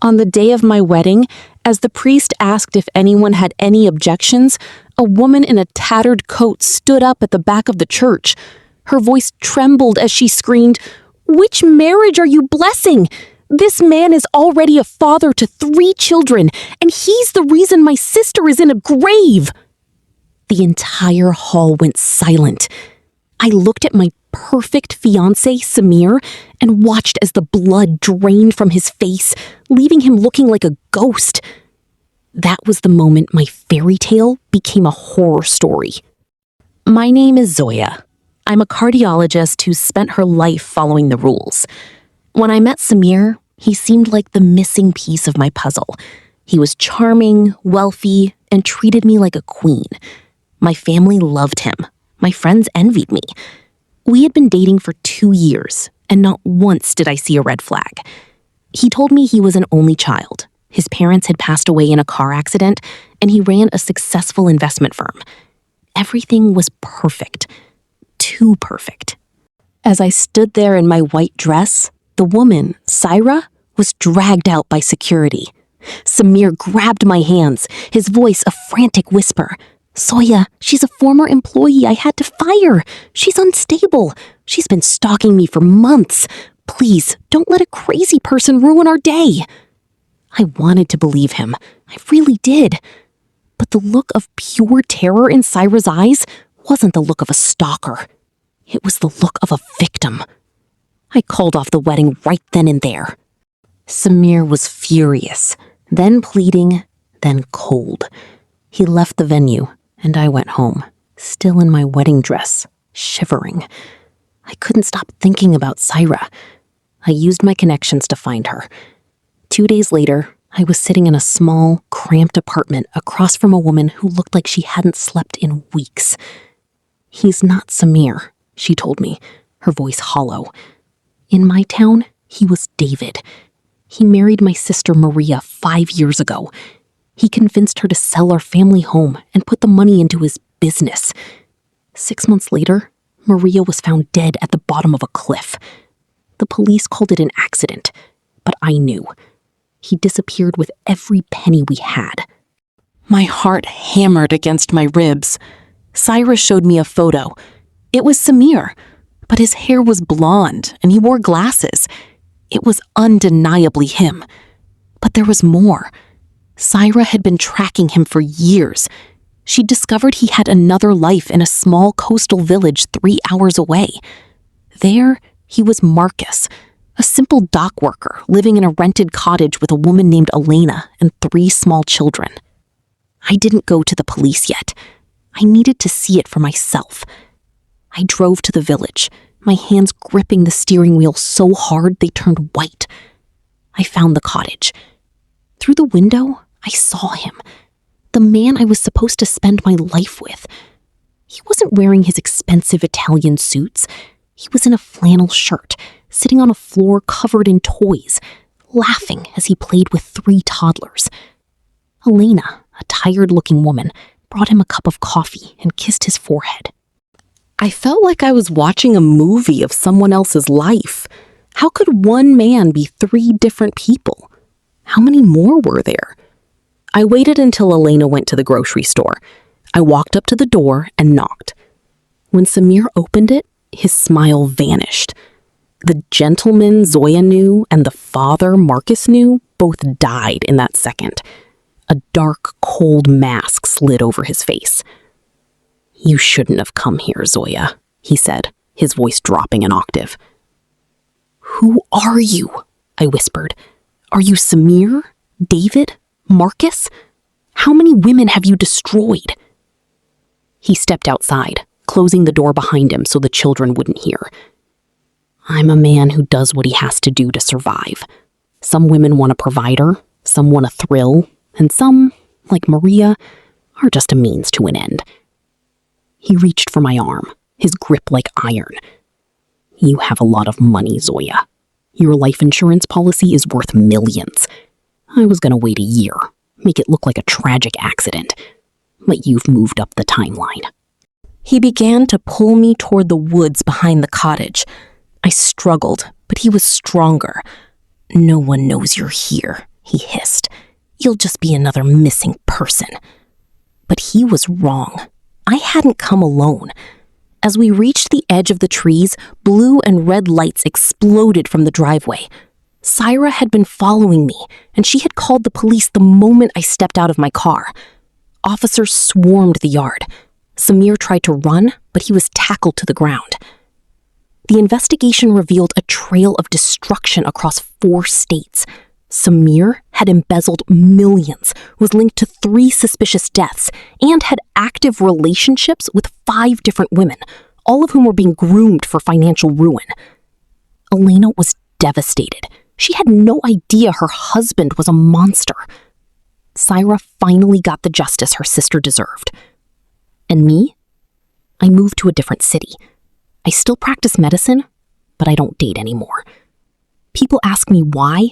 On the day of my wedding, as the priest asked if anyone had any objections, a woman in a tattered coat stood up at the back of the church. Her voice trembled as she screamed, "Which marriage are you blessing? This man is already a father to 3 children, and he's the reason my sister is in a grave." The entire hall went silent. I looked at my perfect fiancé, Samir, and watched as the blood drained from his face, leaving him looking like a ghost. That was the moment my fairy tale became a horror story. My name is Zoya. I'm a cardiologist who spent her life following the rules. When I met Samir, he seemed like the missing piece of my puzzle. He was charming, wealthy, and treated me like a queen. My family loved him. My friends envied me. We had been dating for 2 years, and not once did I see a red flag. He told me he was an only child. His parents had passed away in a car accident, and he ran a successful investment firm. Everything was perfect. Too perfect. As I stood there in my white dress, the woman, Syra, was dragged out by security. Samir grabbed my hands, his voice a frantic whisper. "Zoya, she's a former employee I had to fire. She's unstable. She's been stalking me for months. Please, don't let a crazy person ruin our day." I wanted to believe him. I really did. But the look of pure terror in Syra's eyes wasn't the look of a stalker. It was the look of a victim. I called off the wedding right then and there. Samir was furious, then pleading, then cold. He left the venue, and I went home, still in my wedding dress, shivering. I couldn't stop thinking about Syra. I used my connections to find her. 2 days later, I was sitting in a small, cramped apartment across from a woman who looked like she hadn't slept in weeks. "He's not Samir," she told me, her voice hollow. "In my town, he was David. He married my sister Maria 5 years ago. He convinced her to sell our family home and put the money into his business. 6 months later, Maria was found dead at the bottom of a cliff. The police called it an accident, but I knew. He disappeared with every penny we had." My heart hammered against my ribs. Syra showed me a photo. It was Samir, but his hair was blonde and he wore glasses. It was undeniably him. But there was more. Syra had been tracking him for years. She discovered he had another life in a small coastal village 3 hours away. There, he was Marcus, a simple dock worker living in a rented cottage with a woman named Elena and 3 small children. I didn't go to the police yet. I needed to see it for myself. I drove to the village, my hands gripping the steering wheel so hard they turned white. I found the cottage. Through the window, I saw him, the man I was supposed to spend my life with. He wasn't wearing his expensive Italian suits. He was in a flannel shirt, sitting on a floor covered in toys, laughing as he played with 3 toddlers. Elena, a tired-looking woman, brought him a cup of coffee and kissed his forehead. I felt like I was watching a movie of someone else's life. How could one man be 3 different people? How many more were there? I waited until Elena went to the grocery store. I walked up to the door and knocked. When Samir opened it, his smile vanished. The gentleman Zoya knew and the father Marcus knew both died in that second. A dark, cold mask slid over his face. "You shouldn't have come here, Zoya," he said, his voice dropping an octave. "Who are you?" I whispered. "Are you Samir? David? Marcus? How many women have you destroyed?" He stepped outside, closing the door behind him so the children wouldn't hear. "I'm a man who does what he has to do to survive. Some women want a provider, some want a thrill, and some, like Maria, are just a means to an end." He reached for my arm, his grip like iron. "You have a lot of money, Zoya. Your life insurance policy is worth millions. I was gonna wait a year, make it look like a tragic accident, but you've moved up the timeline." He began to pull me toward the woods behind the cottage. I struggled, but he was stronger. "No one knows you're here," he hissed. "You'll just be another missing person." But he was wrong. I hadn't come alone. As we reached the edge of the trees, blue and red lights exploded from the driveway. Syra had been following me, and she had called the police the moment I stepped out of my car. Officers swarmed the yard. Samir tried to run, but he was tackled to the ground. The investigation revealed a trail of destruction across 4 states. Samir had embezzled millions, was linked to 3 suspicious deaths, and had active relationships with 5 different women, all of whom were being groomed for financial ruin. Elena was devastated. She had no idea her husband was a monster. Syra finally got the justice her sister deserved. And me? I moved to a different city. I still practice medicine, but I don't date anymore. People ask me why,